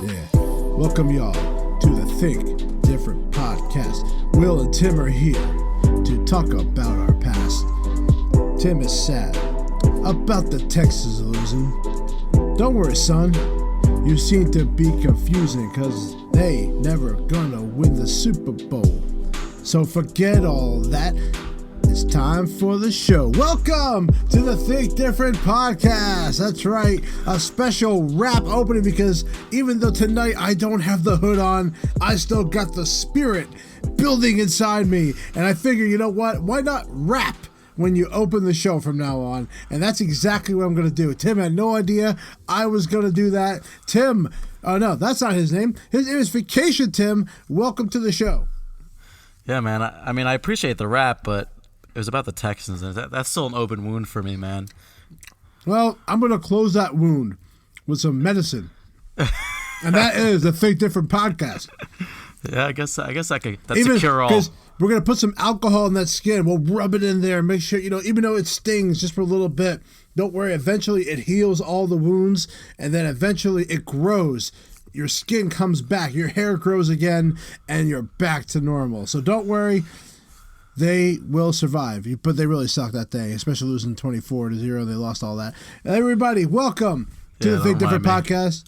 Yeah. Welcome y'all to the Think Different podcast. Will and Tim are here to talk about our past. Tim is sad about the Texans losing. Don't worry, son. You seem to be confusing because they never gonna win the Super Bowl. So forget all that. It's time for the show. Welcome to the Think Different podcast. That's right, a special rap opening because even though tonight I don't have the hood on, I still got the spirit building inside me. And I figure, you know what? Why not rap when you open the show from now on? And that's exactly what I'm going to do. Tim had no idea I was going to do that. Tim, oh no, that's not his name. His name is Vacation Tim. Welcome to the show. Yeah, man. I mean, I appreciate the rap, but it was about the Texans, and that's still an open wound for me, man. Well, I'm going to close that wound with some medicine. And that is the Think Different podcast. Yeah, I guess I could. That's a cure-all. Because we're going to put some alcohol in that skin. We'll rub it in there and make sure, even though it stings just for a little bit, don't worry. Eventually, it heals all the wounds, and then eventually it grows. Your skin comes back, your hair grows again, and you're back to normal. So don't worry. They will survive, but they really sucked that day, especially losing 24-0. They lost all that. Everybody, welcome to the Think Different podcast.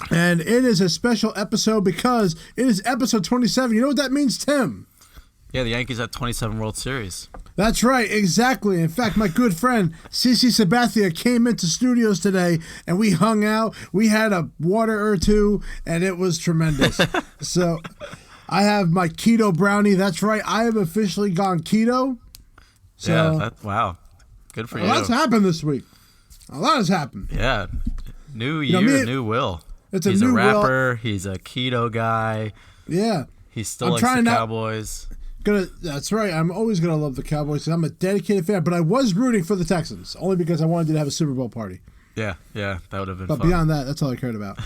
And it is a special episode because it is episode 27. You know what that means, Tim? Yeah, the Yankees had 27 World Series. That's right, exactly. In fact, my good friend CC Sabathia came into studios today, and we hung out. We had a water or two, and it was tremendous. So I have my keto brownie. That's right. I have officially gone keto. So, yeah. Wow. Good for you. A lot's happened this week. A lot has happened. Yeah. New year, new Will. He's a rapper. Will. He's a keto guy. Yeah. He still likes the Cowboys. That's right. I'm always going to love the Cowboys because I'm a dedicated fan. But I was rooting for the Texans only because I wanted to have a Super Bowl party. Yeah. That would have been fun. But beyond that, that's all I cared about.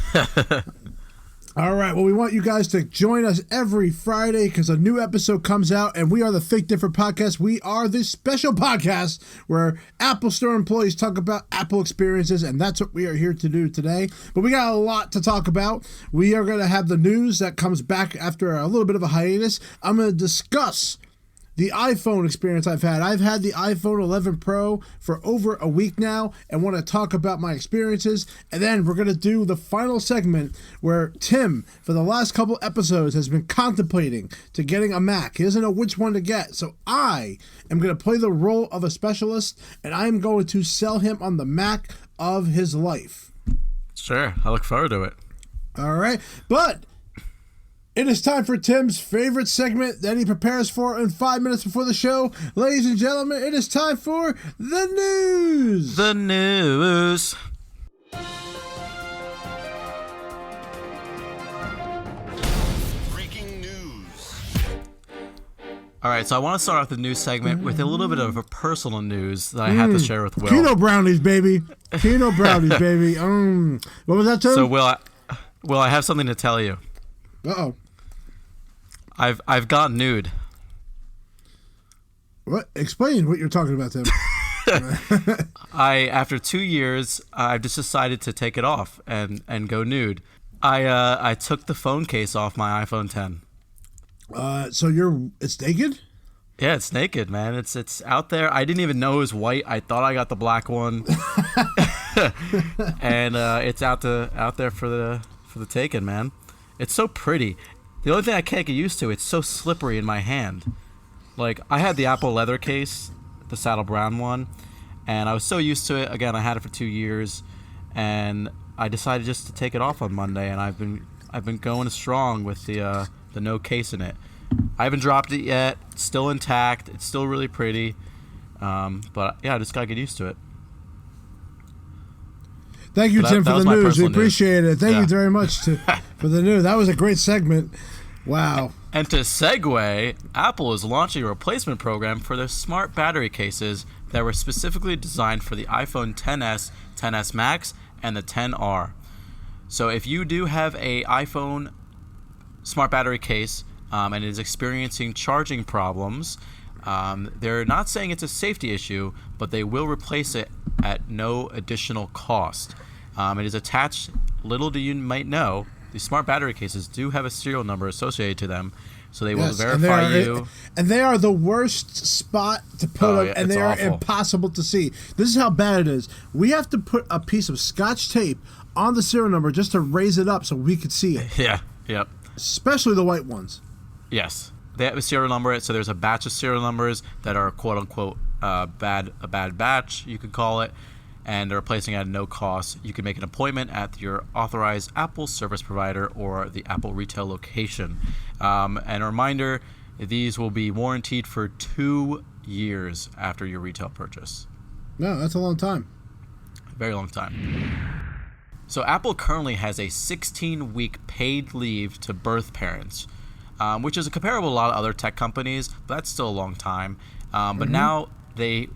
All right, well, we want you guys to join us every Friday because a new episode comes out, and we are the Think Different podcast. We are this special podcast where Apple Store employees talk about Apple experiences, and that's what we are here to do today. But we got a lot to talk about. We are going to have the news that comes back after a little bit of a hiatus. I'm going to discuss the iPhone experience I've had. I've had the iPhone 11 Pro for over a week now and want to talk about my experiences. And then we're going to do the final segment where Tim, for the last couple episodes, has been contemplating to getting a Mac. He doesn't know which one to get. So I am going to play the role of a specialist, and I am going to sell him on the Mac of his life. Sure. I look forward to it. All right. But it is time for Tim's favorite segment that he prepares for in 5 minutes before the show. Ladies and gentlemen, it is time for the news. The news. Breaking news. All right, so I want to start off the news segment with a little bit of a personal news that I have to share with Will. Keto brownies, baby. Keto brownies, baby. What was that, Tim? So, Will, I have something to tell you. Uh-oh. I've gone nude. What? Explain what you're talking about, Tim. After 2 years, I've just decided to take it off and go nude. I took the phone case off my iPhone 10. So it's naked? Yeah, it's naked, man. It's out there. I didn't even know it was white. I thought I got the black one. And it's out there for the taking, man. It's so pretty. The only thing I can't get used to, it's so slippery in my hand. Like, I had the Apple leather case, the saddle brown one, and I was so used to it. Again, I had it for 2 years, and I decided just to take it off on Monday, and I've been going strong with the no case in it. I haven't dropped it yet. It's still intact. It's still really pretty. But yeah, I just gotta get used to it. Thank you, Tim, for the news. We appreciate it. Thank you very much for the news. That was a great segment. Wow. And to segue, Apple is launching a replacement program for their smart battery cases that were specifically designed for the iPhone XS, XS Max, and the XR. So if you do have a iPhone smart battery case and it is experiencing charging problems, they're not saying it's a safety issue, but they will replace it at no additional cost. It is attached, little do you might know, these smart battery cases do have a serial number associated to them, so they will Yes, verify you. And they are the worst spot to put them, and it's they are awful. impossible to see. This is how bad it is. We have to put a piece of Scotch tape on the serial number just to raise it up so we could see it. Yeah, yep. Especially the white ones. Yes. They have a serial number, so there's a batch of serial numbers that are quote-unquote a bad batch, you could call it, and they're replacing at no cost. You can make an appointment at your authorized Apple service provider or the Apple retail location. And a reminder, these will be warranted for 2 years after your retail purchase. No, that's a long time. Very long time. So Apple currently has a 16-week paid leave to birth parents, which is comparable to a lot of other tech companies, but that's still a long time. But now they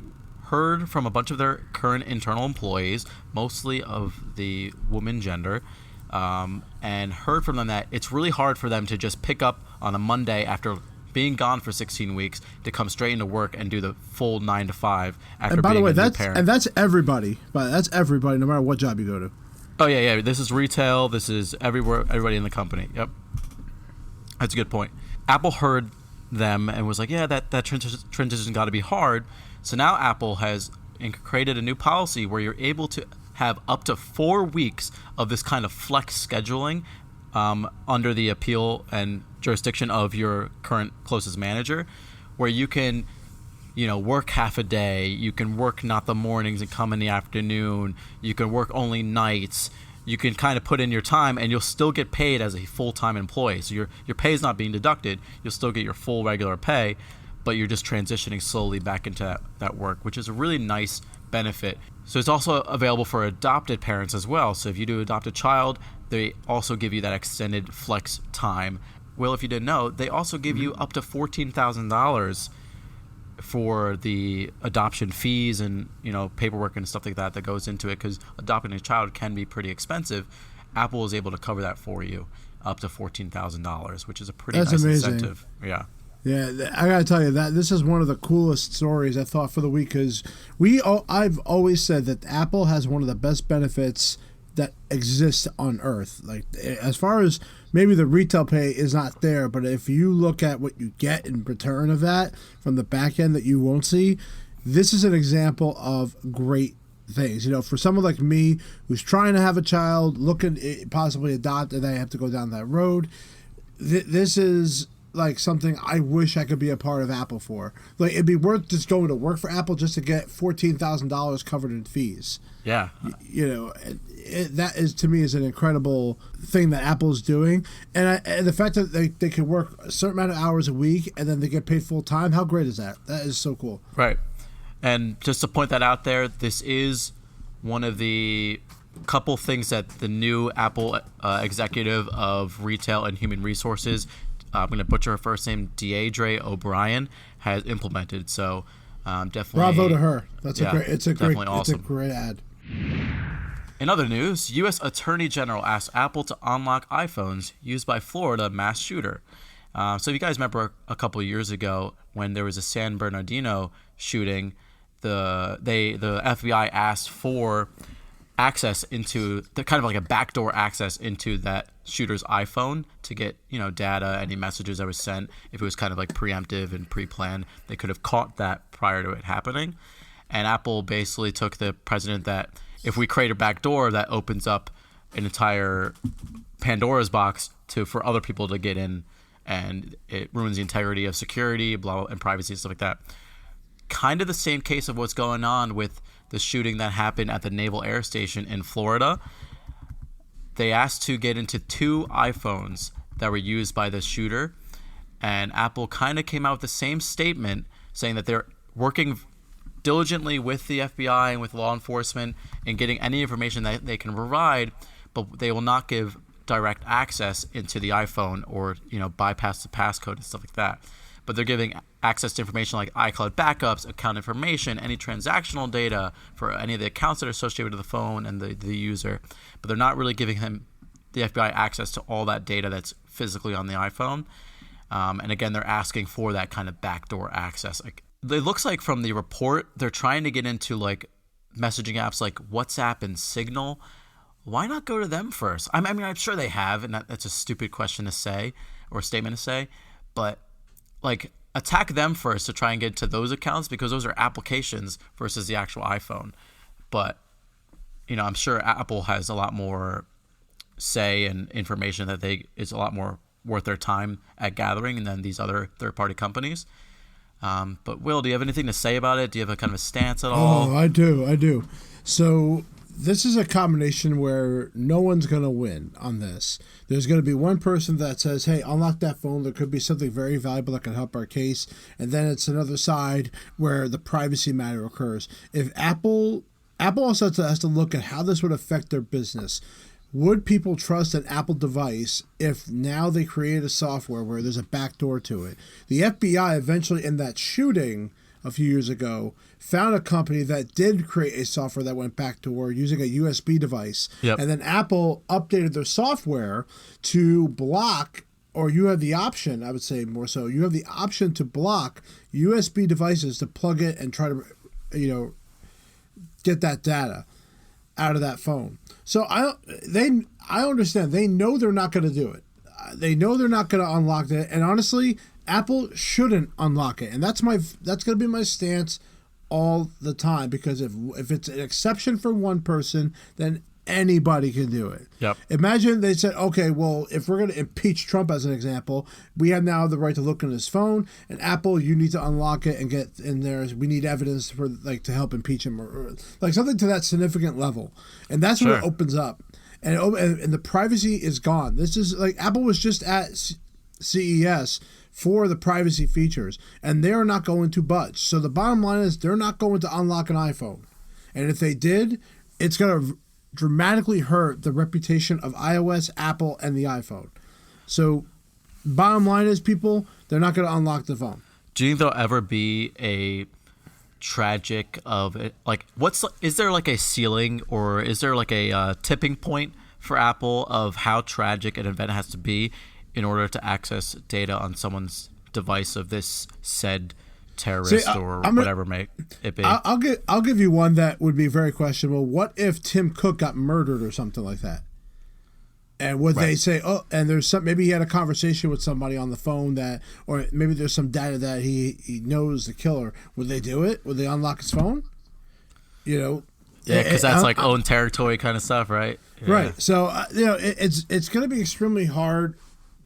heard from a bunch of their current internal employees, mostly of the woman gender, and heard from them that it's really hard for them to just pick up on a Monday after being gone for 16 weeks to come straight into work and do the full 9 to 5 after And by the being way, a new parent. that's everybody. But that's everybody, no matter what job you go to. Oh, yeah. This is retail. This is everybody in the company. Yep. That's a good point. Apple heard them and was like, yeah, that transition got to be hard. So now Apple has created a new policy where you're able to have up to 4 weeks of this kind of flex scheduling under the appeal and jurisdiction of your current closest manager, where you can work half a day, you can work not the mornings and come in the afternoon, you can work only nights, you can kind of put in your time and you'll still get paid as a full-time employee. So your pay is not being deducted, you'll still get your full regular pay, but you're just transitioning slowly back into that work, which is a really nice benefit. So it's also available for adopted parents as well. So if you do adopt a child, they also give you that extended flex time. Well, if you didn't know, they also give you up to $14,000 for the adoption fees and paperwork and stuff like that goes into it, because adopting a child can be pretty expensive. Apple is able to cover that for you up to $14,000, which is a pretty nice amazing. incentive. Yeah, I gotta tell you that this is one of the coolest stories I thought for the week, because I've always said that Apple has one of the best benefits that exists on Earth. Like, as far as maybe the retail pay is not there, but if you look at what you get in return of that from the back end that you won't see, this is an example of great things. For someone like me who's trying to have a child, looking possibly adopt, and I have to go down that road, this is like something I wish I could be a part of Apple for. Like, it'd be worth just going to work for Apple just to get $14,000 covered in fees. Yeah. That is, to me, is an incredible thing that Apple's doing. And the fact that they can work a certain amount of hours a week and then they get paid full time, how great is that? That is so cool. Right. And just to point that out there, this is one of the couple things that the new Apple executive of retail and human resources, I'm going to butcher her first name, Deidre O'Brien, has implemented. So definitely bravo to her. That's awesome. It's a great ad. In other news, U.S. Attorney General asked Apple to unlock iPhones used by Florida mass shooter. So if you guys remember a couple of years ago when there was a San Bernardino shooting, the FBI asked for access into the kind of like a backdoor access into that shooter's iPhone to get data, any messages that was sent. If it was kind of like preemptive and pre-planned, they could have caught that prior to it happening. And Apple basically took the precedent that if we create a backdoor, that opens up an entire Pandora's box for other people to get in, and it ruins the integrity of security, blah, and privacy and stuff like that. Kind of the same case of what's going on with the shooting that happened at the Naval Air Station in Florida. They asked to get into 2 iPhones that were used by the shooter, and Apple kind of came out with the same statement saying that they're working diligently with the FBI and with law enforcement in getting any information that they can provide, but they will not give direct access into the iPhone or bypass the passcode and stuff like that. But they're giving access to information like iCloud backups, account information, any transactional data for any of the accounts that are associated with the phone and the user. But they're not really giving the FBI access to all that data that's physically on the iPhone. And again, they're asking for that kind of backdoor access. Like, it looks like from the report, they're trying to get into like messaging apps like WhatsApp and Signal, why not go to them first? I mean, I'm sure they have, and that's a stupid question to say or statement to say, but like attack them first to try and get to those accounts because those are applications versus the actual iPhone. But I'm sure Apple has a lot more say and information that is a lot more worth their time at gathering than these other third-party companies. But Will, do you have anything to say about it? Do you have a kind of a stance at all? Oh, I do. So this is a combination where no one's going to win on this. There's going to be one person that says, hey, unlock that phone. There could be something very valuable that can help our case. And then it's another side where the privacy matter occurs. If Apple also has to look at how this would affect their business. Would people trust an Apple device if now they create a software where there's a backdoor to it? The FBI eventually, in that shooting a few years ago, found a company that did create a software that went backdoor using a USB device. Yep. And then Apple updated their software to block, or you have the option, I would say more so, you have the option to block USB devices to plug it and try to, get that data out of that phone. So I understand. They know they're not going to do it. They know they're not going to unlock it. And honestly, Apple shouldn't unlock it. And that's going to be my stance all the time, because if it's an exception for one person, then anybody can do it. Yep. Imagine they said, okay, well, if we're going to impeach Trump as an example, we have now the right to look in his phone, and Apple, you need to unlock it and get in there. We need evidence for to help impeach him, or like something to that significant level. And that's Sure. when it opens up. And the privacy is gone. This is like Apple was just at CES for the privacy features, and they're not going to budge. So the bottom line is they're not going to unlock an iPhone. And if they did, it's going to dramatically hurt the reputation of iOS, Apple, and the iPhone. So bottom line is, people, they're not going to unlock the phone. Do you think there'll ever be a tragic of it? Like, is there like a ceiling, or is there like a tipping point for Apple of how tragic an event has to be in order to access data on someone's device of this said terrorist whatever may it be? I'll give you one that would be very questionable. What if Tim Cook got murdered or something like that? And would they say, oh, and maybe he had a conversation with somebody on the phone or maybe there's some data that he knows the killer. Would they do it? Would they unlock his phone? Yeah, because that's like own territory kind of stuff, right? Yeah. Right. So it's going to be extremely hard,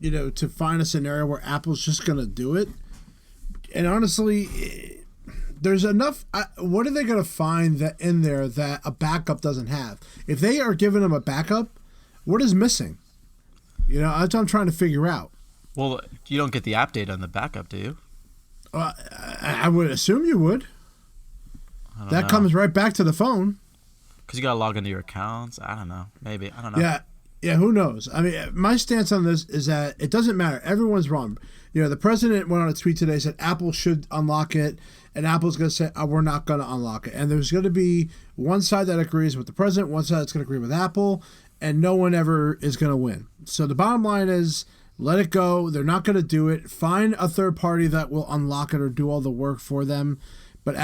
to find a scenario where Apple's just going to do it. And honestly, there's enough. What are they going to find that in there that a backup doesn't have? If they are giving them a backup, what is missing? That's what I'm trying to figure out. Well, you don't get the app data on the backup, do you? I would assume you would. That know. comes right back to the phone. Because you got to log into your accounts. I don't know. Maybe. I don't know. Yeah, who knows? I mean, my stance on this is that it doesn't matter. Everyone's wrong. The president went on a tweet today, said Apple should unlock it, and Apple's going to say, we're not going to unlock it. And there's going to be one side that agrees with the president, one side that's going to agree with Apple, and no one ever is going to win. So the bottom line is, let it go. They're not going to do it. Find a third party that will unlock it or do all the work for them. But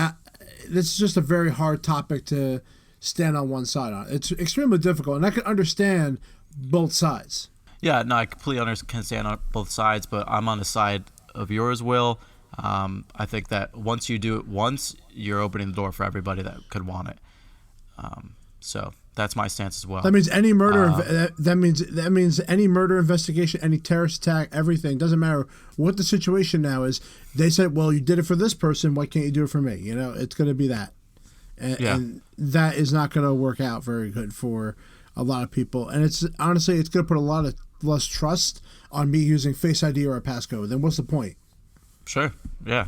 this is just a very hard topic to stand on one side on. It's extremely difficult, and I can understand both sides. Yeah, no, I completely understand on both sides, but I'm on the side of yours, Will. I think that once you do it once, you're opening the door for everybody that could want it. So that's my stance as well. That means any murder. That means any murder investigation, any terrorist attack, everything. Doesn't matter what the situation now is. They said, "Well, you did it for this person. Why can't you do it for me?" It's going to be that, and that is not going to work out very good for a lot of people. And it's honestly, it's going to put a lot of less trust on me using Face ID or a passcode. Then what's the point? Sure. Yeah.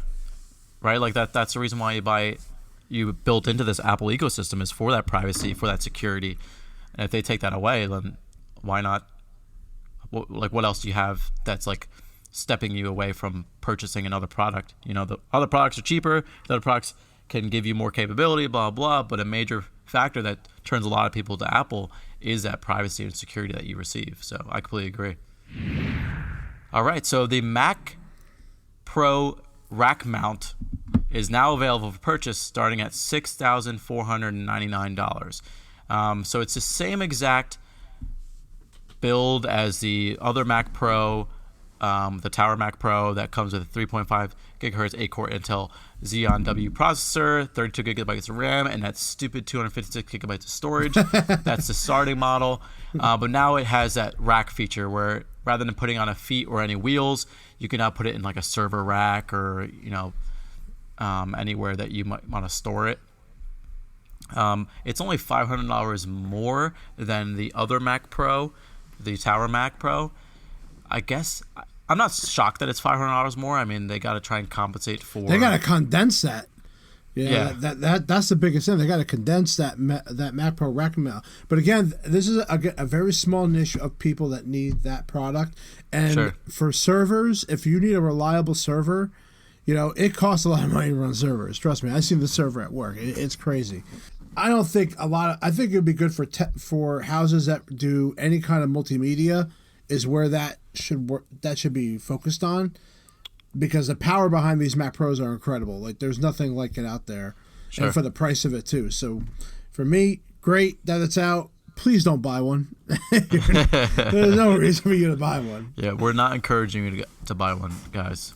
Right. Like that's the reason why you built into this Apple ecosystem is for that privacy, for that security. And if they take that away, then why not? Like, what else do you have that's like stepping you away from purchasing another product? The other products are cheaper. The other products can give you more capability, blah, blah. But a major factor that turns a lot of people to Apple is that privacy and security that you receive. So I completely agree. All right. So the Mac Pro rack mount is now available for purchase starting at $6,499. So it's the same exact build as the other Mac Pro, the Tower Mac Pro that comes with a 3.5 gigahertz 8-core Intel Xeon W processor, 32 gigabytes of RAM, and that stupid 256 gigabytes of storage. That's the starting model. But now it has that rack feature where rather than putting on a feet or any wheels, you can now put it in like a server rack or, anywhere that you might want to store it. It's only $500 more than the other Mac Pro, the Tower Mac Pro. I guess I'm not shocked that it's $500 more. I mean, they got to try and compensate for. They got to condense that. Yeah. That's the biggest thing. They got to condense that Mac Pro rack mount. But again, this is a very small niche of people that need that product. And for servers, if you need a reliable server, it costs a lot of money to run servers. Trust me, I've seen the server at work. It's crazy. I don't think I think it would be good for houses that do any kind of multimedia is where that should be focused on, because the power behind these Mac Pros are incredible. Like there's nothing like it out there, and for the price of it too. So for me, great that it's out. Please don't buy one. There's no reason for you to buy one. Yeah, we're not encouraging you to buy one, guys.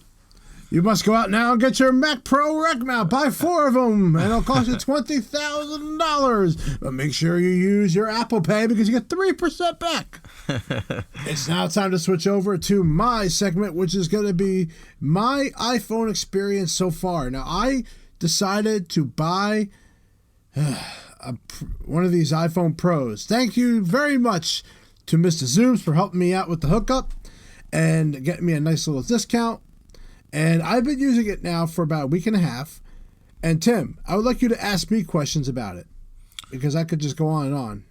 You must go out now and get your Mac Pro rack mount. Buy 4 of them, and it'll cost you $20,000. But make sure you use your Apple Pay because you get 3% back. It's now time to switch over to my segment, which is going to be my iPhone experience so far. Now, I decided to buy one of these iPhone Pros. Thank you very much to Mr. Zooms for helping me out with the hookup and getting me a nice little discount. And I've been using it now for about a week and a half. And Tim, I would like you to ask me questions about it, because I could just go on and on.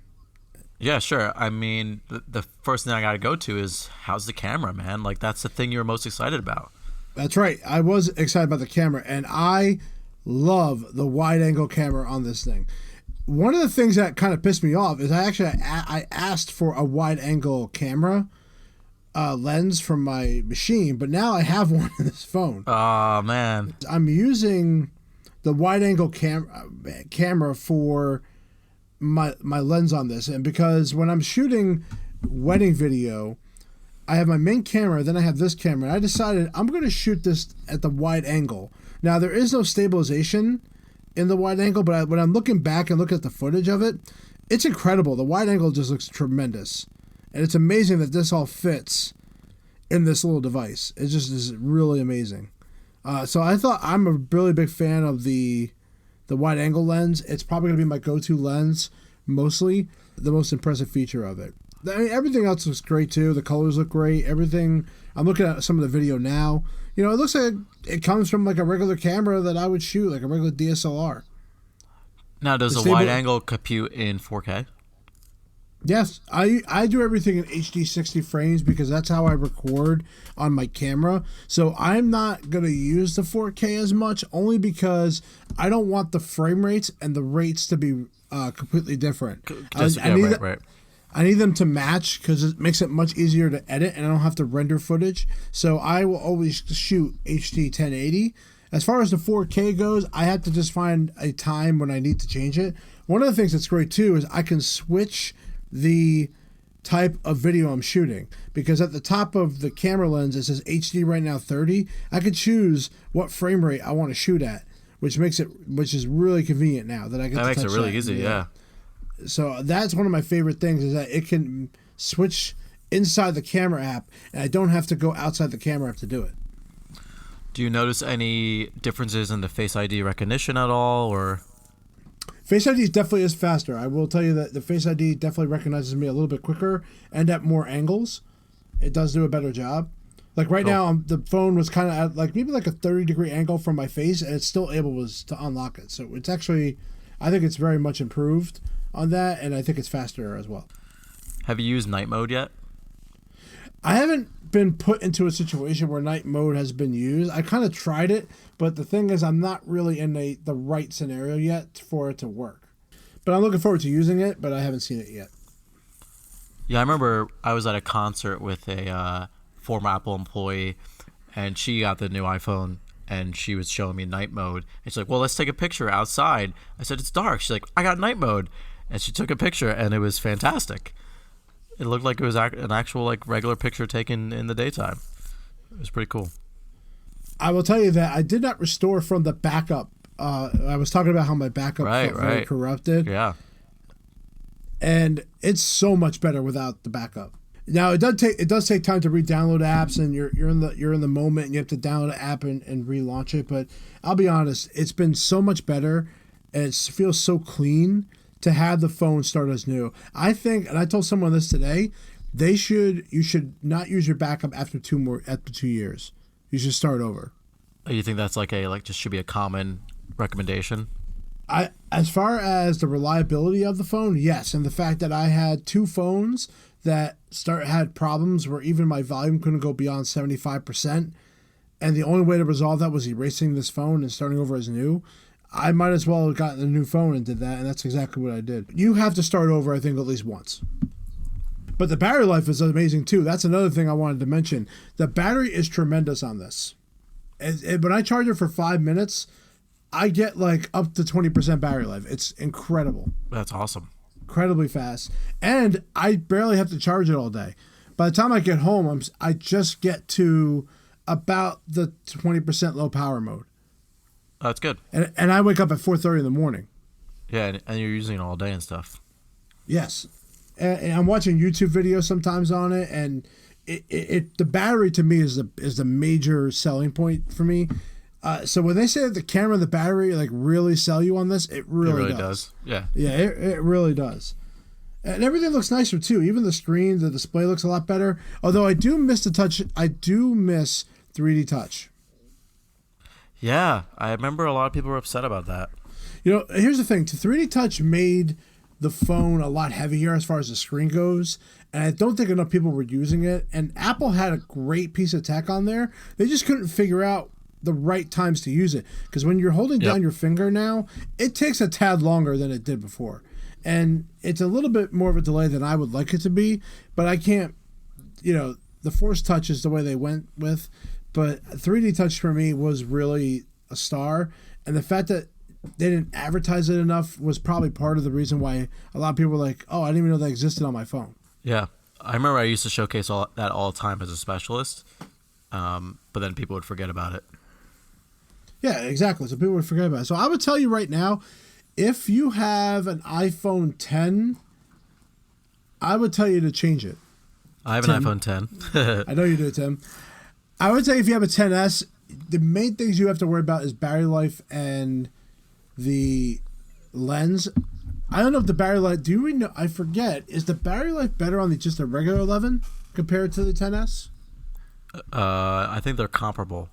Yeah, sure. I mean, the first thing I got to go to is, how's the camera, man? Like, that's the thing you were most excited about. That's right. I was excited about the camera, and I love the wide-angle camera on this thing. One of the things that kind of pissed me off is I asked for a wide-angle camera lens from my machine, but now I have one in this phone. Oh man, I'm using the wide-angle camera for my lens on this, and because when I'm shooting wedding video, I have my main camera, then I have this camera, and I decided I'm going to shoot this at the wide angle. Now there is no stabilization in the wide angle, but when I'm looking back and look at the footage of it, it's incredible. The wide angle just looks tremendous. And it's amazing that this all fits in this little device. It just is really amazing. So I'm a really big fan of the wide angle lens. It's probably going to be my go-to lens, mostly. The most impressive feature of it. I mean, everything else looks great too. The colors look great. Everything. I'm looking at some of the video now. It looks like it comes from like a regular camera that I would shoot, like a regular DSLR. Now, does the wide angle compute in 4K? Yes, I do everything in HD 60 frames because that's how I record on my camera. So I'm not going to use the 4K as much, only because I don't want the frame rates and the rates to be completely different. I need them to match because it makes it much easier to edit and I don't have to render footage. So I will always shoot HD 1080. As far as the 4K goes, I have to just find a time when I need to change it. One of the things that's great too is I can switch the type of video I'm shooting, because at the top of the camera lens it says HD right now 30. I could choose what frame rate I want to shoot at, which is really convenient now that I can. That makes it really easy, yeah. So that's one of my favorite things, is that it can switch inside the camera app, and I don't have to go outside the camera app to do it. Do you notice any differences in the Face ID recognition at all, or? Face ID definitely is faster. I will tell you that the Face ID definitely recognizes me a little bit quicker and at more angles. It does do a better job. Like right now, the phone was kind of at like maybe like a 30-degree angle from my face, and it's still able to unlock it. So it's actually, I think it's very much improved on that, and I think it's faster as well. Have you used night mode yet? I haven't been put into a situation where night mode has been used. I kind of tried it, but the thing is I'm not really in the right scenario yet for it to work. But I'm looking forward to using it, but I haven't seen it yet. Yeah, I remember I was at a concert with a former Apple employee, and she got the new iPhone, and she was showing me night mode. And she's like, well, let's take a picture outside. I said, it's dark. She's like, I got night mode. and she took a picture, and it was fantastic. It looked like it was an actual like regular picture taken in the daytime. It was pretty cool. I will tell you that I did not restore from the backup. I was talking about how my backup felt very corrupted. Yeah. And it's so much better without the backup. Now it does take time to re-download apps, and you're in the moment, and you have to download an app and relaunch it. But I'll be honest, it's been so much better, and it feels so clean to have the phone start as new. I think, and I told someone this today, you should not use your backup after 2 years. You should start over. You think that's just should be a common recommendation? As far as the reliability of the phone, yes, and the fact that I had 2 phones that had problems where even my volume couldn't go beyond 75%, and the only way to resolve that was erasing this phone and starting over as new. I might as well have gotten a new phone and did that, and that's exactly what I did. You have to start over, I think, at least once. But the battery life is amazing, too. That's another thing I wanted to mention. The battery is tremendous on this. When I charge it for 5 minutes, I get up to 20% battery life. It's incredible. That's awesome. Incredibly fast. And I barely have to charge it all day. By the time I get home, I just get to about the 20% low power mode. That's good. And I wake up at 4:30 in the morning. Yeah, and you're using it all day and stuff. Yes. And I'm watching YouTube videos sometimes on it, and the battery to me is the major selling point for me. So when they say that the camera and the battery really sell you on this, it really does. Yeah. Yeah, it really does. And everything looks nicer too. Even the screen, the display looks a lot better. Although I do miss the touch. I do miss 3D touch. Yeah, I remember a lot of people were upset about that. Here's the thing. 3D touch made the phone a lot heavier as far as the screen goes, and I don't think enough people were using it. And Apple had a great piece of tech on there. They just couldn't figure out the right times to use it, because when you're holding down your finger now, it takes a tad longer than it did before, and it's a little bit more of a delay than I would like it to be. But I can't, the Force Touch is the way they went with, but 3D Touch for me was really a star, and the fact that they didn't advertise it enough was probably part of the reason why a lot of people were like, oh, I didn't even know that existed on my phone. Yeah, I remember I used to showcase that all the time as a specialist, but then people would forget about it. Yeah, exactly. So people would forget about it. So I would tell you right now, if you have an iPhone 10, I would tell you to change it. I have an iPhone 10. I know you do, Tim. I would say if you have a 10S, the main things you have to worry about is battery life and the lens. I don't know if the battery life, I forget, is the battery life better on just a regular 11 compared to the 10S? I think they're comparable.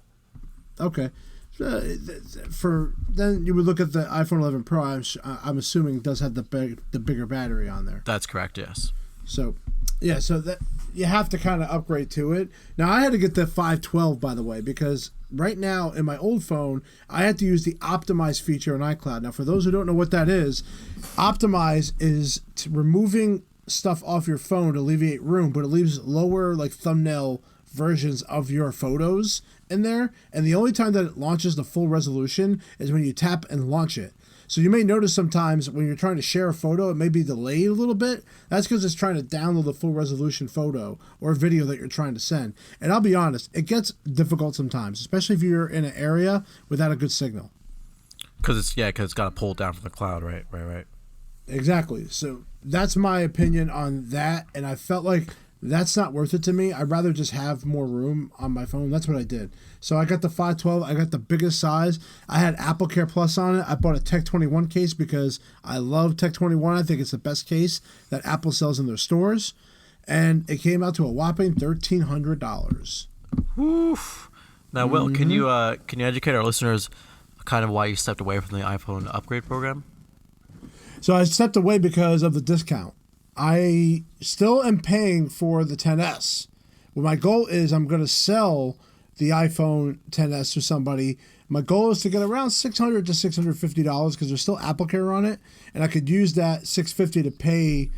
Okay. Then you would look at the iPhone 11 Pro. I'm assuming does have the bigger battery on there. That's correct. Yes. So, yeah. So that you have to kind of upgrade to it. Now I had to get the 512, by the way, because right now in my old phone I had to use the Optimize feature in iCloud. Now for those who don't know what that is, Optimize is removing stuff off your phone to alleviate room, but it leaves lower thumbnail versions of your photos in there, and the only time that it launches the full resolution is when you tap and launch it. So you may notice sometimes when you're trying to share a photo, it may be delayed a little bit. That's because it's trying to download the full resolution photo or video that you're trying to send. And I'll be honest, it gets difficult sometimes, especially if you're in an area without a good signal. Because it's got to pull it down from the cloud, right? Exactly. So that's my opinion on that, and I felt like that's not worth it to me. I'd rather just have more room on my phone. That's what I did. So I got the 512. I got the biggest size. I had Apple Care Plus on it. I bought a Tech 21 case because I love Tech 21. I think it's the best case that Apple sells in their stores. And it came out to a whopping $1,300. Oof. Now, Will, can you educate our listeners kind of why you stepped away from the iPhone upgrade program? So I stepped away because of the discount. I still am paying for the 10S. Well, my goal is I'm going to sell the iPhone 10S to somebody. My goal is to get around $600 to $650 because there's still Apple Care on it, and I could use that $650 to pay,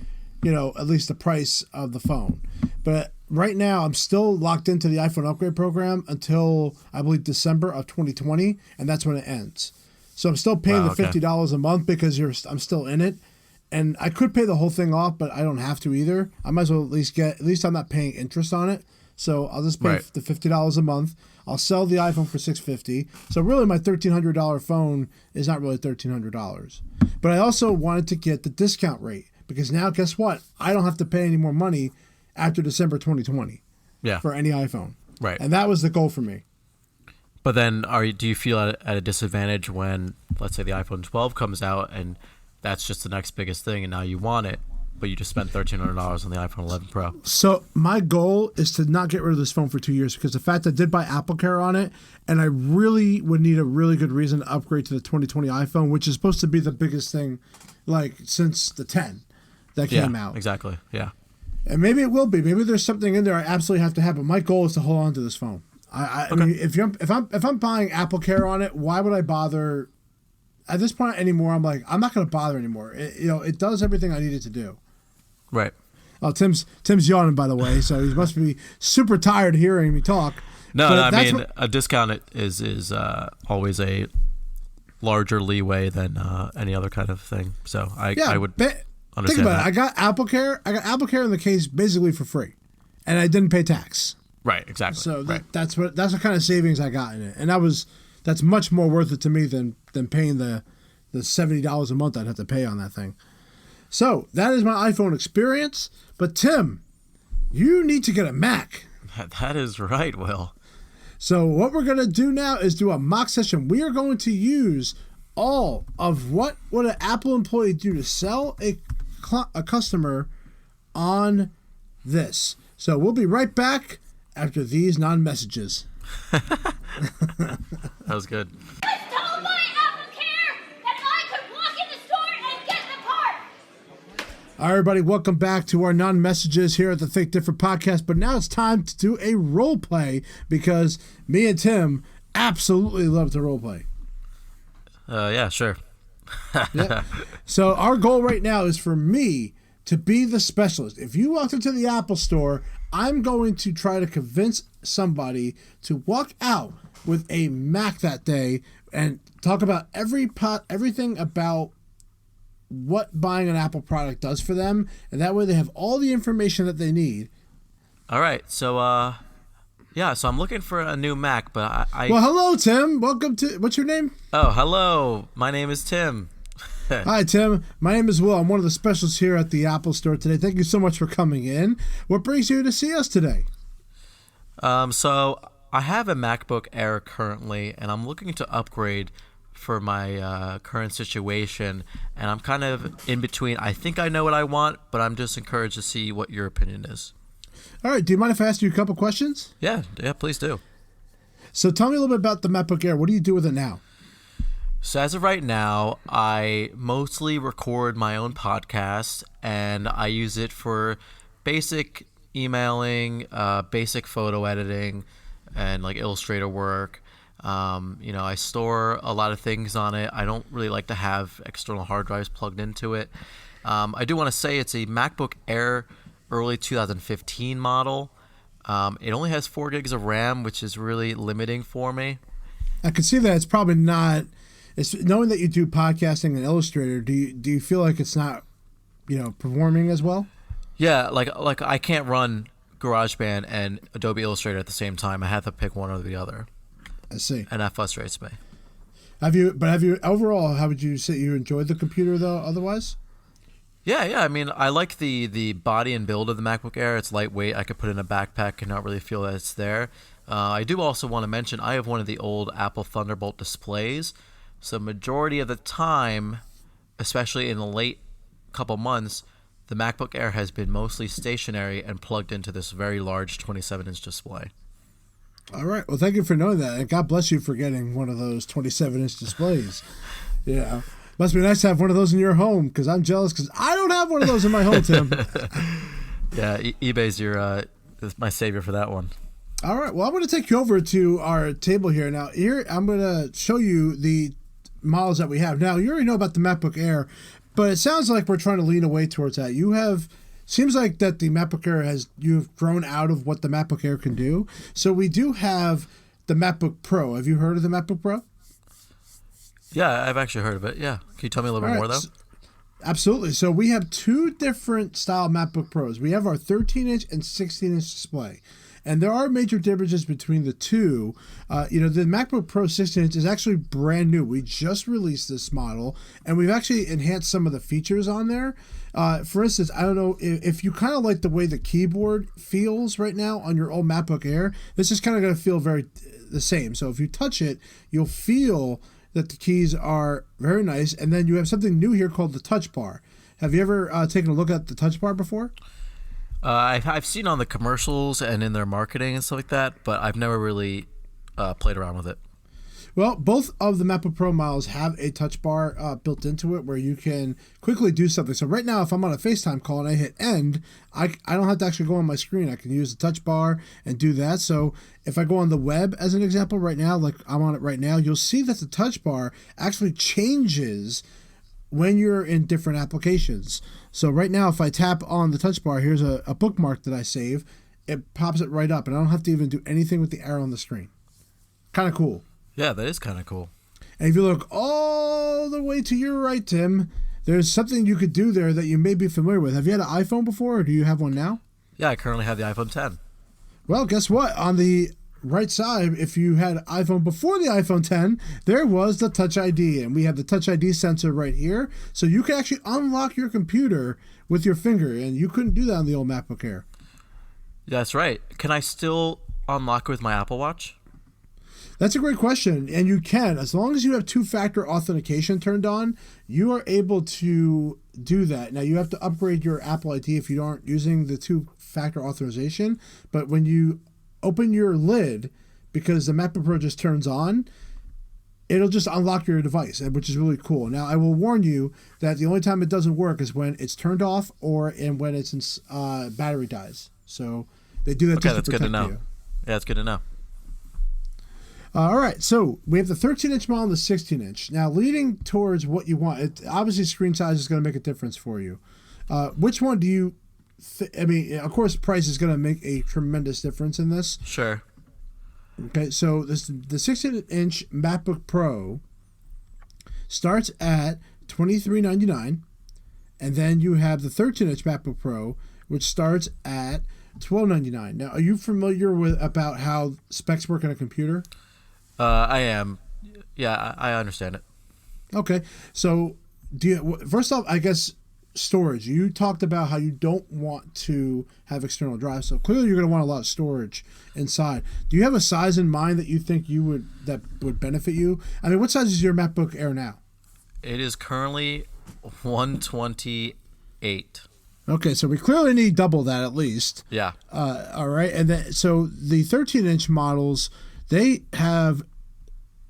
at least the price of the phone. But right now, I'm still locked into the iPhone upgrade program until I believe December of 2020, and that's when it ends. So I'm still paying the $50 a month because I'm still in it. and I could pay the whole thing off, but I don't have to either. I might as well at least I'm not paying interest on it. So I'll just pay the $50 a month. I'll sell the iPhone for $650. So really my $1,300 phone is not really $1,300. But I also wanted to get the discount rate because now guess what? I don't have to pay any more money after December 2020 for any iPhone. Right. And that was the goal for me. But then do you feel at a disadvantage when, let's say, the iPhone 12 comes out and that's just the next biggest thing and now you want it, but you just spent $1,300 on the iPhone 11 Pro? So my goal is to not get rid of this phone for 2 years because the fact I did buy AppleCare on it, and I really would need a really good reason to upgrade to the 2020 iPhone, which is supposed to be the biggest thing since the 10 that came out. Exactly. Yeah. And maybe it will be. Maybe there's something in there I absolutely have to have. But my goal is to hold on to this phone. I mean, if I'm buying AppleCare on it, why would I bother? At this point anymore, I'm like, I'm not going to bother anymore. It does everything I need it to do. Right. Oh, Tim's yawning, by the way, so he must be super tired hearing me talk. No, I mean, a discount is always a larger leeway than any other kind of thing. So I would understand. Think about that. it. I got AppleCare in the case basically for free, and I didn't pay tax. Right. Exactly. So that's what kind of savings I got in it, and that's much more worth it to me than paying the $70 a month I'd have to pay on that thing. So that is my iPhone experience. But Tim, you need to get a Mac. That is right, Will. So what we're going to do now is do a mock session. We are going to use all of what would an Apple employee do to sell a customer on this. So we'll be right back after these non-messages. That was good. All right, everybody, welcome back to our non-messages here at the Think Different podcast. But now it's time to do a role play because me and Tim absolutely love to role play. Yeah, sure. Yeah. So our goal right now is for me to be the specialist. If you walked into the Apple store, I'm going to try to convince somebody to walk out with a Mac that day and talk about everything about what buying an Apple product does for them, and that way they have all the information that they need. All right, so so I'm looking for a new Mac, but Well, hello, Tim. Welcome to. What's your name? Oh, hello. My name is Tim. Hi, Tim. My name is Will. I'm one of the specialists here at the Apple Store today. Thank you so much for coming in. What brings you to see us today? So I have a MacBook Air currently, and I'm looking to upgrade for my current situation, and I'm kind of in between. I think I know what I want, but I'm just encouraged to see what your opinion is. All right. Do you mind if I ask you a couple questions? Yeah, please do. So tell me a little bit about the MacBook Air. What do you do with it now? So as of right now, I mostly record my own podcast, and I use it for basic emailing, basic photo editing, and like Illustrator work. I store a lot of things on it. I don't really like to have external hard drives plugged into it. I do want to say it's a MacBook Air early 2015 model. It only has 4 gigs of RAM, which is really limiting for me. I can see that it's probably not. It's knowing that you do podcasting and Illustrator. Do you feel like it's not, performing as well? Yeah, like I can't run GarageBand and Adobe Illustrator at the same time. I have to pick one or the other. I see. And that frustrates me. Have you overall, how would you say you enjoyed the computer though otherwise? Yeah. I mean, I like the body and build of the MacBook Air. It's lightweight. I could put it in a backpack and not really feel that it's there. I do also want to mention I have one of the old Apple Thunderbolt displays. So majority of the time, especially in the late couple months, the MacBook Air has been mostly stationary and plugged into this very large 27-inch display. All right. Well, thank you for knowing that. And God bless you for getting one of those 27-inch displays. Yeah. Must be nice to have one of those in your home because I'm jealous because I don't have one of those in my home, Tim. Yeah, eBay's my savior for that one. All right. Well, I'm going to take you over to our table here. Now, here I'm going to show you the models that we have. Now, you already know about the MacBook Air, but it sounds like we're trying to lean away towards that. Seems like that the MacBook Air you've grown out of what the MacBook Air can do. So we do have the MacBook Pro. Have you heard of the MacBook Pro? Yeah, I've actually heard of it. Yeah. Can you tell me a little bit more, though? Absolutely. So we have two different style MacBook Pros. We have our 13-inch and 16-inch display. And there are major differences between the two. The MacBook Pro 16-inch is actually brand new. We just released this model, and we've actually enhanced some of the features on there. For instance, I don't know if you kind of like the way the keyboard feels right now on your old MacBook Air. This is kind of going to feel very the same. So if you touch it, you'll feel that the keys are very nice, and then you have something new here called the Touch Bar. Have you ever taken a look at the Touch Bar before? I've seen on the commercials and in their marketing and stuff like that, but I've never really played around with it. Well, both of the MacBook Pro models have a touch bar built into it where you can quickly do something. So right now, if I'm on a FaceTime call and I hit end, I don't have to actually go on my screen. I can use the touch bar and do that. So if I go on the web, as an example, right now, like I'm on it right now, you'll see that the touch bar actually changes when you're in different applications. So right now, if I tap on the touch bar, here's a bookmark that I save. It pops it right up, and I don't have to even do anything with the arrow on the screen. Kind of cool. Yeah, that is kind of cool. And if you look all the way to your right, Tim, there's something you could do there that you may be familiar with. Have you had an iPhone before, or do you have one now? Yeah, I currently have the iPhone 10. Well, guess what? On the right side, if you had an iPhone before the iPhone 10, there was the Touch ID. And we have the Touch ID sensor right here. So you can actually unlock your computer with your finger. And you couldn't do that on the old MacBook Air. That's right. Can I still unlock it with my Apple Watch? That's a great question, and you can. As long as you have two-factor authentication turned on, you are able to do that. Now, you have to upgrade your Apple ID if you aren't using the two-factor authorization, but when you open your lid, because the MacBook Pro just turns on, it'll just unlock your device, which is really cool. Now, I will warn you that the only time it doesn't work is when it's turned off or when its battery dies. So they do that just to protect you. Good to know. Yeah, that's good to know. All right, so we have the 13-inch model and the 16-inch. Now, leading towards what you want, obviously screen size is going to make a difference for you. Which one do you of course, price is going to make a tremendous difference in this. Sure. Okay, so the 16-inch MacBook Pro starts at $23.99, and then you have the 13-inch MacBook Pro, which starts at $12.99. Now, are you familiar with about how specs work on a computer? I am. Yeah, I understand it. Okay. So, first off, I guess storage. You talked about how you don't want to have external drives, so clearly you're going to want a lot of storage inside. Do you have a size in mind that you think that would benefit you? I mean, what size is your MacBook Air now? It is currently 128. Okay, so we clearly need double that at least. Yeah. All right, and then so the 13-inch models, they have.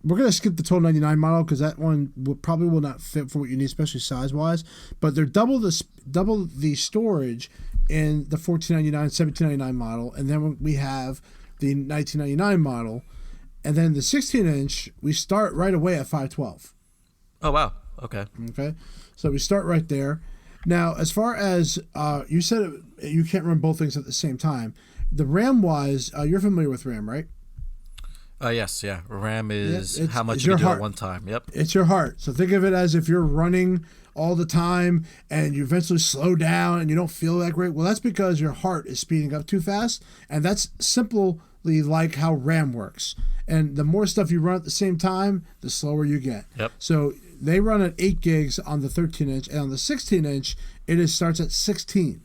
We're gonna skip the $12.99 model because that one probably will not fit for what you need, especially size-wise. But they're double the storage in the $14.99, $17.99 model, and then we have the $19.99 model, and then the 16-inch we start right away at $512. Oh wow. Okay. Okay, so we start right there. Now, as far as you said, you can't run both things at the same time. The RAM-wise, you're familiar with RAM, right? Yes, yeah. RAM is how much you you can do at one time. Yep. It's your heart. So think of it as if you're running all the time and you eventually slow down and you don't feel that great. Well, that's because your heart is speeding up too fast, and that's simply like how RAM works. And the more stuff you run at the same time, the slower you get. Yep. So they run at 8 gigs on the 13-inch, and on the 16-inch, it starts at 16.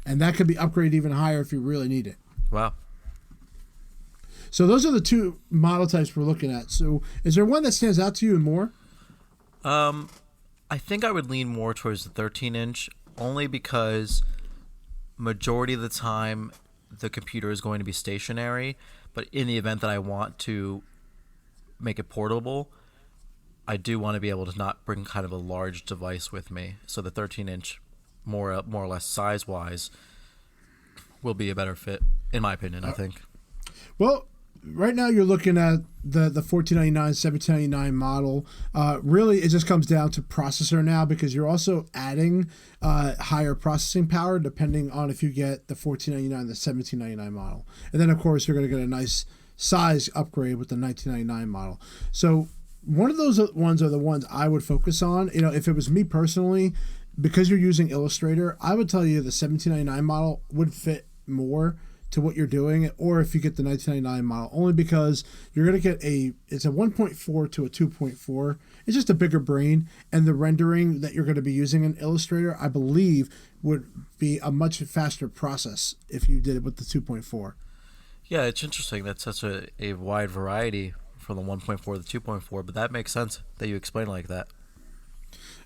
And that could be upgraded even higher if you really need it. Wow. So those are the two model types we're looking at. So is there one that stands out to you more? I think I would lean more towards the 13-inch, only because majority of the time the computer is going to be stationary, but in the event that I want to make it portable, I do want to be able to not bring kind of a large device with me. So the 13-inch, more or less size-wise, will be a better fit, in my opinion, I think. Well, right now you're looking at the $14.99, $17.99 model. Really, it just comes down to processor now, because you're also adding higher processing power depending on if you get the $14.99, the $17.99 model. And then, of course, you're going to get a nice size upgrade with the $19.99 model. So one of those ones are the ones I would focus on. If it was me personally, because you're using Illustrator, I would tell you the 1799 model would fit more to what you're doing, or if you get the 1999 model, only because you're going to get it's a 1.4 to a 2.4. It's just a bigger brain, and the rendering that you're going to be using in Illustrator, I believe, would be a much faster process if you did it with the 2.4. Yeah, it's interesting. That's such a wide variety from the 1.4 to the 2.4, but that makes sense that you explain it like that.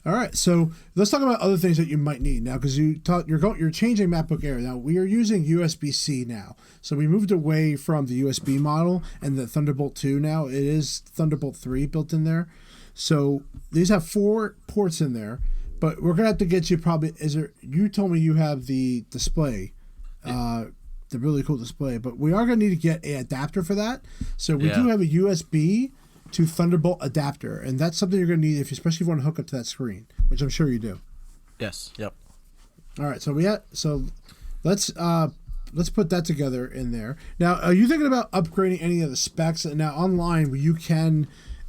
All right, so let's talk about other things that you might need now, because you're changing MacBook Air. Now we are using USB-C now, so we moved away from the USB model and the Thunderbolt 2. Now it is Thunderbolt 3 built in there. So these have 4 ports in there, but we're gonna have to get you probably. You told me you have the display, the really cool display, but we are gonna need to get an adapter for that. So we do have a USB to Thunderbolt adapter, and that's something you're going to need especially if you want to hook up to that screen, which I'm sure you do. Yes. Yep. All right, so let's put that together in there. Now, are you thinking about upgrading any of the specs? Now, online you can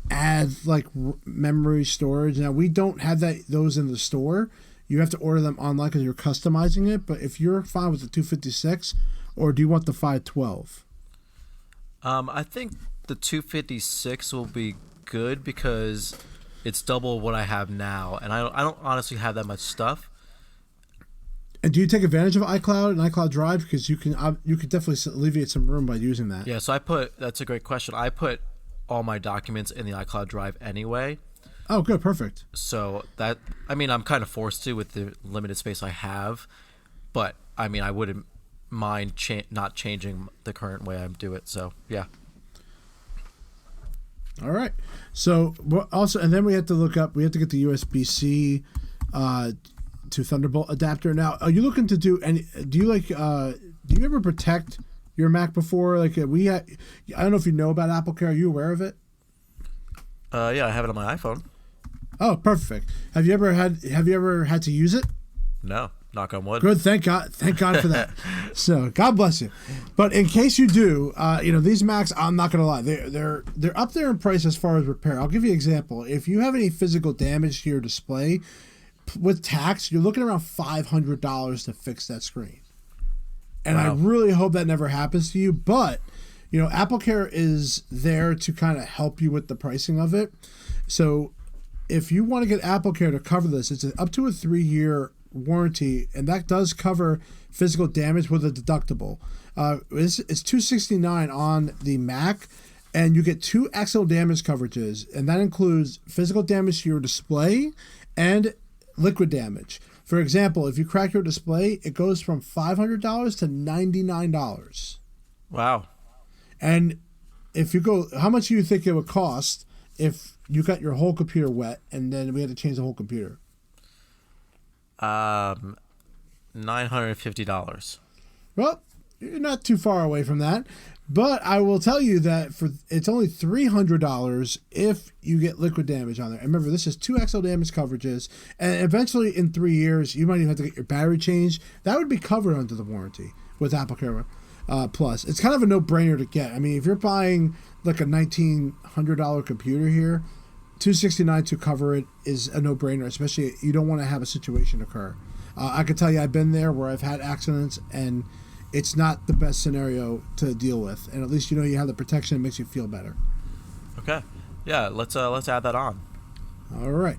add like memory storage. Now, we don't have those in the store. You have to order them online because you're customizing it. But if you're fine with the 256, or do you want the 512? I think the 256 will be good because it's double what I have now, and I don't honestly have that much stuff. And do you take advantage of iCloud and iCloud Drive, because you could definitely alleviate some room by using that? Yeah, so that's a great question. I put all my documents in the iCloud Drive anyway. Oh, good, perfect. So I'm kind of forced to with the limited space I have, but I wouldn't mind not changing the current way I do it. So yeah. All right. So also, and then we have to get the USB-C to Thunderbolt adapter. Now, are you looking to do any? Do you ever protect your Mac before? Like I don't know if you know about AppleCare. Are you aware of it? Yeah, I have it on my iPhone. Oh, perfect. Have you ever had to use it? No. Knock on wood. Good, thank God for that. So God bless you. But in case you do, these Macs, I'm not gonna lie, they're up there in price as far as repair. I'll give you an example. If you have any physical damage to your display, with tax, you're looking around $500 to fix that screen. And wow. I really hope that never happens to you. But AppleCare is there to kind of help you with the pricing of it. So if you want to get AppleCare to cover this, it's up to a 3-year warranty, and that does cover physical damage with a deductible. It's $269 on the Mac, and you get 2 accidental damage coverages, and that includes physical damage to your display and liquid damage. For example, if you crack your display, it goes from $500 to $99. Wow. And if you go, how much do you think it would cost if you got your whole computer wet and then we had to change the whole computer? $950. Well, you're not too far away from that, but I will tell you that it's only $300 if you get liquid damage on there. And remember, this is 2 XL damage coverages, and eventually in 3 years you might even have to get your battery changed. That would be covered under the warranty with AppleCare Plus. It's kind of a no-brainer to get. I mean, if you're buying like a $1,900 computer here, $269 to cover it is a no-brainer, especially you don't want to have a situation occur. I can tell you I've been there where I've had accidents, and it's not the best scenario to deal with. And at least you have the protection that makes you feel better. Okay. Yeah, let's add that on. All right.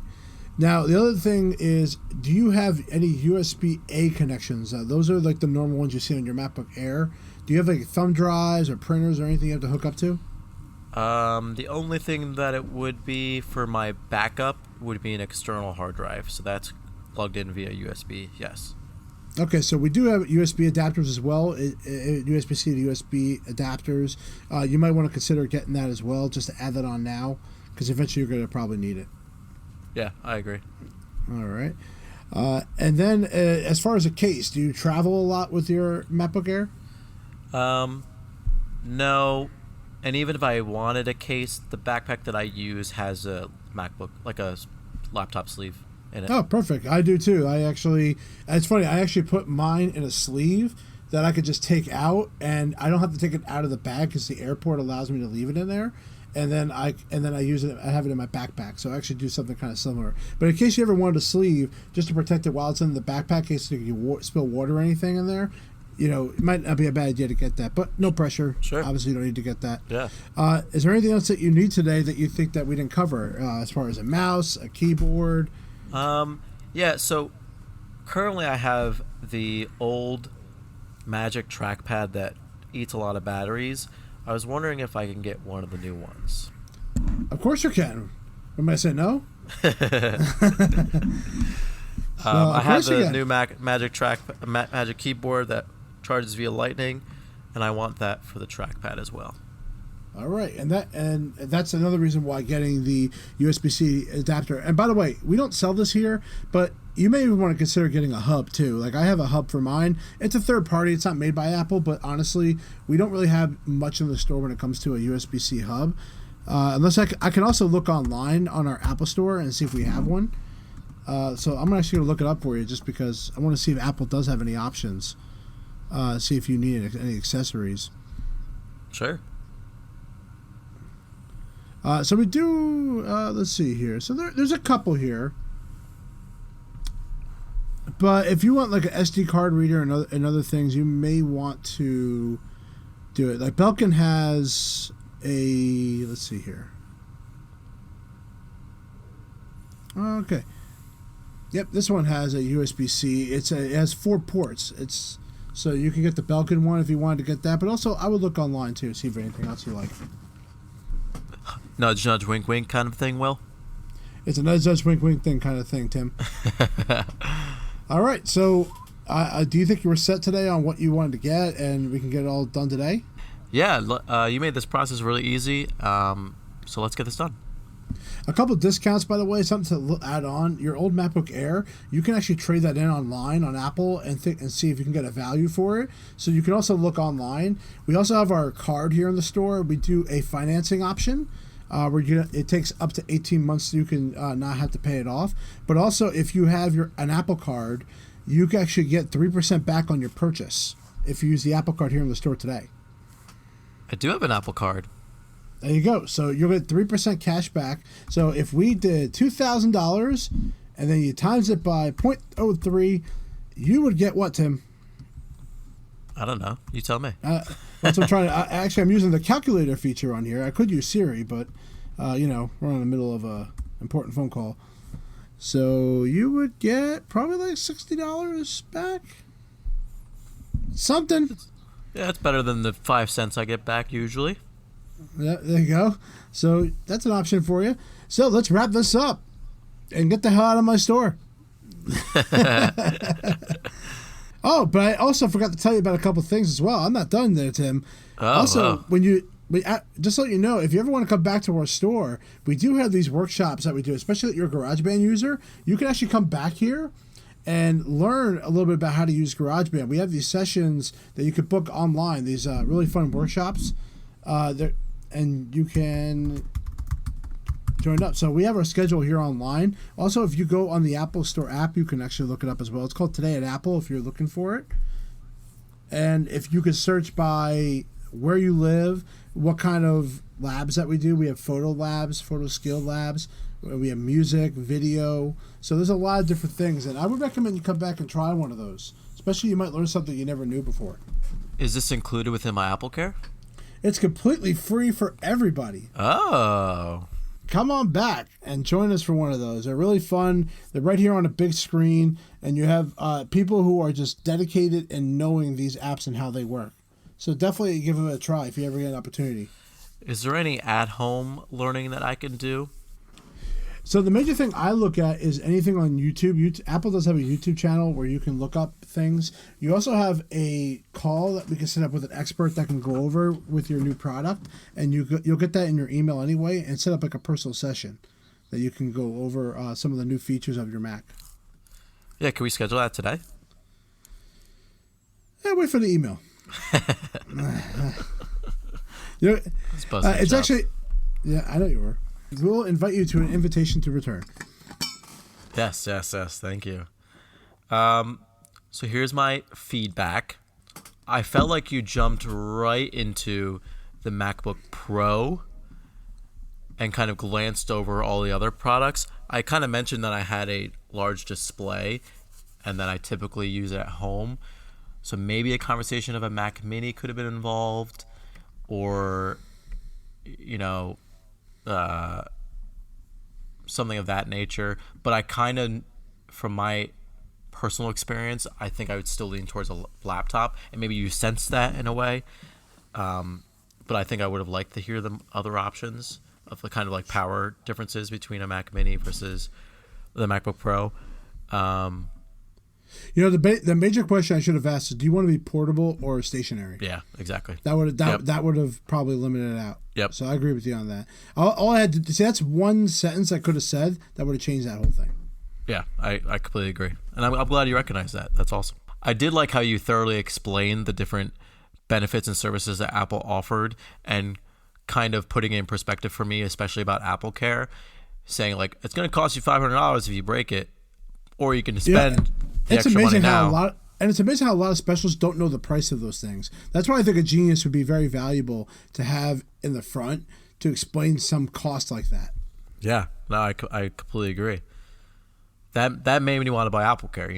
Now, the other thing is, do you have any USB-A connections? Those are like the normal ones you see on your MacBook Air. Do you have like thumb drives or printers or anything you have to hook up to? The only thing that it would be for my backup would be an external hard drive. So that's plugged in via USB, yes. Okay, so we do have USB adapters as well, USB-C to USB adapters. You might want to consider getting that as well, just to add that on now, because eventually you're going to probably need it. Yeah, I agree. All right. And then as far as a case, do you travel a lot with your MacBook Air? No. And even if I wanted a case, the backpack that I use has a MacBook, like a laptop sleeve in it. Oh, perfect. I do too. It's funny, I actually put mine in a sleeve that I could just take out, and I don't have to take it out of the bag because the airport allows me to leave it in there. And then I use it. I have it in my backpack, so I actually do something kind of similar. But in case you ever wanted a sleeve, just to protect it while it's in the backpack, in case you spill water or anything in there, it might not be a bad idea to get that. But no pressure. Sure. Obviously, you don't need to get that. Yeah. Is there anything else that you need today that you think that we didn't cover, as far as a mouse, a keyboard? Yeah. So currently, I have the old Magic trackpad that eats a lot of batteries. I was wondering if I can get one of the new ones. Of course you can. Am I say no? I have the new Magic keyboard that charges via Lightning, and I want that for the trackpad as well. All right, and that's another reason why getting the USB-C adapter. And by the way, we don't sell this here, but you may even want to consider getting a hub too. Like I have a hub for mine. It's a third party. It's not made by Apple, but honestly, we don't really have much in the store when it comes to a USB-C hub. Unless I can also look online on our Apple store and see if we have one. So I'm actually going to look it up for you just because I want to see if Apple does have any options. See if you need any accessories. Sure. So we do, let's see here. So there's a couple here. But if you want like an SD card reader and other things, you may want to do it. Like Belkin has a, let's see here. Okay. Yep, this one has a USB-C. It has 4 ports. So you can get the Belkin one if you wanted to get that. But also, I would look online too, see if anything else you like. Nudge, nudge, wink, wink kind of thing, Will? It's a nudge, nudge, wink, wink thing kind of thing, Tim. All right, so do you think you were set today on what you wanted to get and we can get it all done today? Yeah, you made this process really easy, so let's get this done. A couple of discounts, by the way, something to add on. Your old MacBook Air, you can actually trade that in online on Apple and see if you can get a value for it. So you can also look online. We also have our card here in the store. We do a financing option. Where it takes up to 18 months so you can not have to pay it off. But also, if you have an Apple card, you can actually get 3% back on your purchase if you use the Apple card here in the store today. I do have an Apple card. There you go. So you'll get 3% cash back. So if we did $2,000 and then you times it by 0.03, you would get what, Tim? I don't know. You tell me. That's what I'm trying to. Actually, I'm using the calculator feature on here. I could use Siri, but we're in the middle of a important phone call. So you would get probably like $60 back. Something. Yeah, it's better than the 5 cents I get back usually. Yeah, there you go. So that's an option for you. So let's wrap this up and get the hell out of my store. Oh, but I also forgot to tell you about a couple things as well. I'm not done there, Tim. Also, just so you know, if you ever want to come back to our store, we do have these workshops that we do, especially if you're a GarageBand user. You can actually come back here and learn a little bit about how to use GarageBand. We have these sessions that you could book online, these really fun workshops, and you can join up. So we have our schedule here online. Also, if you go on the Apple Store app, you can actually look it up as well. It's called Today at Apple if you're looking for it. And if you could search by where you live, what kind of labs that we do. We have photo labs, photo skill labs. We have music, video. So there's a lot of different things. And I would recommend you come back and try one of those. Especially you might learn something you never knew before. Is this included within my Apple Care? It's completely free for everybody. Oh. Come on back and join us for one of those. They're really fun. They're right here on a big screen, and you have people who are just dedicated in knowing these apps and how they work. So definitely give them a try if you ever get an opportunity. Is there any at-home learning that I can do? So the major thing I look at is anything on YouTube. Apple does have a YouTube channel where you can look up things. You also have a call that we can set up with an expert that can go over with your new product, and you'll get that in your email anyway, and set up like a personal session that you can go over some of the new features of your Mac. Yeah, can we schedule that today? Yeah, wait for the email. It's actually, yeah, I know you were. We'll invite you to an invitation to return. Yes. Thank you. So here's my feedback I felt like you jumped right into the MacBook Pro and kind of glanced over all the other products. I kind of mentioned that I had a large display and that I typically use it at home. So maybe a conversation of a Mac Mini could have been involved, or, something of that nature. But I kind of, from my personal experience, I think I would still lean towards a laptop, and maybe you sense that in a way. But I think I would have liked to hear the other options of the kind of like power differences between a Mac Mini versus the MacBook Pro. The major question I should have asked is, do you want to be portable or stationary? Yeah, exactly. That would have probably limited it out. Yep. So I agree with you on that. All I had to say, that's one sentence I could have said that would have changed that whole thing. Yeah, I completely agree. And I'm glad you recognize that. That's awesome. I did like how you thoroughly explained the different benefits and services that Apple offered, and kind of putting it in perspective for me, especially about Apple Care, saying like, it's going to cost you $500 if you break it, or you can spend the extra money now. It's amazing how a lot of specialists don't know the price of those things. That's why I think a Genius would be very valuable to have in the front to explain some cost like that. Yeah, no, I completely agree. That made me want to buy Apple Care.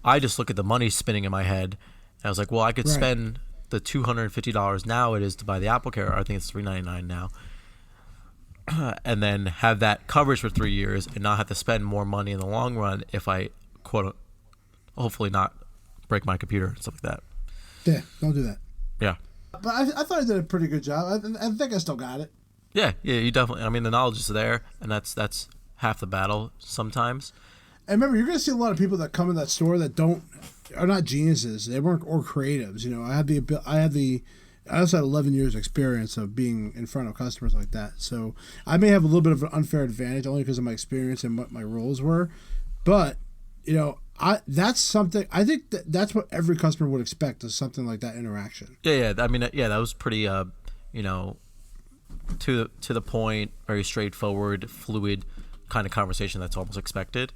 I just look at the money spinning in my head, and I was like, well, I could spend the $250 now it is to buy the Apple Care. I think it's $399 now. And then have that coverage for 3 years and not have to spend more money in the long run if I, hopefully not break my computer and stuff like that. Yeah, don't do that. Yeah. But I thought I did a pretty good job. I think I still got it. Yeah, you definitely. I mean, the knowledge is there, and that's half the battle sometimes. And remember, you're going to see a lot of people that come in that store that are not geniuses. They weren't or creatives. I also had 11 years experience of being in front of customers like that. So I may have a little bit of an unfair advantage only because of my experience and what my roles were. But, that's something, I think that's what every customer would expect, is something like that interaction. Yeah. I mean, that was pretty, to the point, very straightforward, fluid kind of conversation that's almost expected.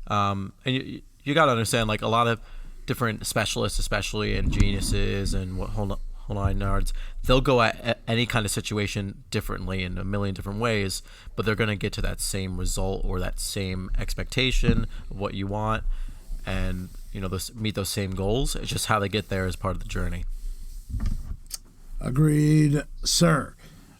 And you got to understand, like, a lot of different specialists, especially in Geniuses and whole nine yards, they'll go at any kind of situation differently in a million different ways, but they're going to get to that same result or that same expectation of what you want, and meet those same goals. It's just how they get there as part of the journey. Agreed, sir.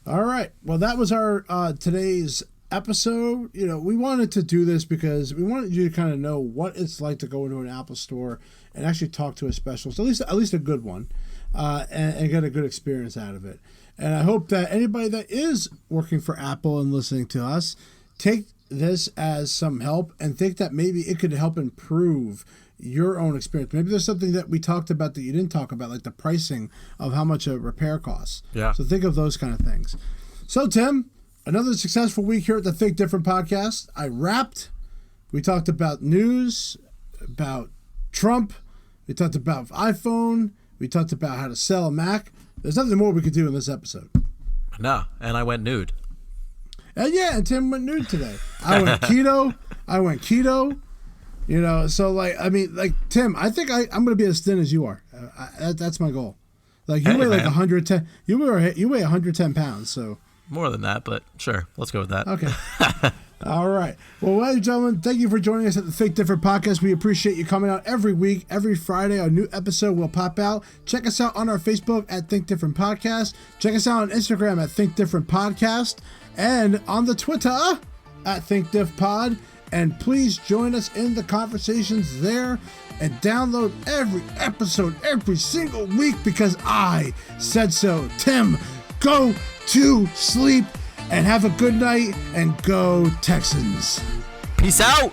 All right. Well, that was our today's episode. We wanted to do this because we wanted you to kind of know what it's like to go into an Apple store and actually talk to a specialist, at least a good one, and get a good experience out of it. And I hope that anybody that is working for Apple and listening to us take this as some help and think that maybe it could help improve your own experience. Maybe there's something that we talked about that you didn't talk about, like the pricing of how much a repair costs. Yeah. So think of those kind of things. So, Tim, another successful week here at the Think Different podcast. I rapped. We talked about news, about Trump. We talked about iPhone. We talked about how to sell a Mac. There's nothing more we could do in this episode. No, and I went nude. And Tim went nude today. I went keto. Tim, I think I'm going to be as thin as you are. That's my goal. Like, you weigh like 110. You weigh 110 pounds. So more than that, but sure, let's go with that. Okay. All right. Well, ladies and gentlemen, thank you for joining us at the Think Different podcast. We appreciate you coming out every week. Every Friday, a new episode will pop out. Check us out on our Facebook at Think Different Podcast. Check us out on Instagram at Think Different Podcast, and on the Twitter at Think Diff Pod. And please join us in the conversations there and download every episode every single week because I said so. Tim, go to sleep and have a good night, and go Texans. Peace out.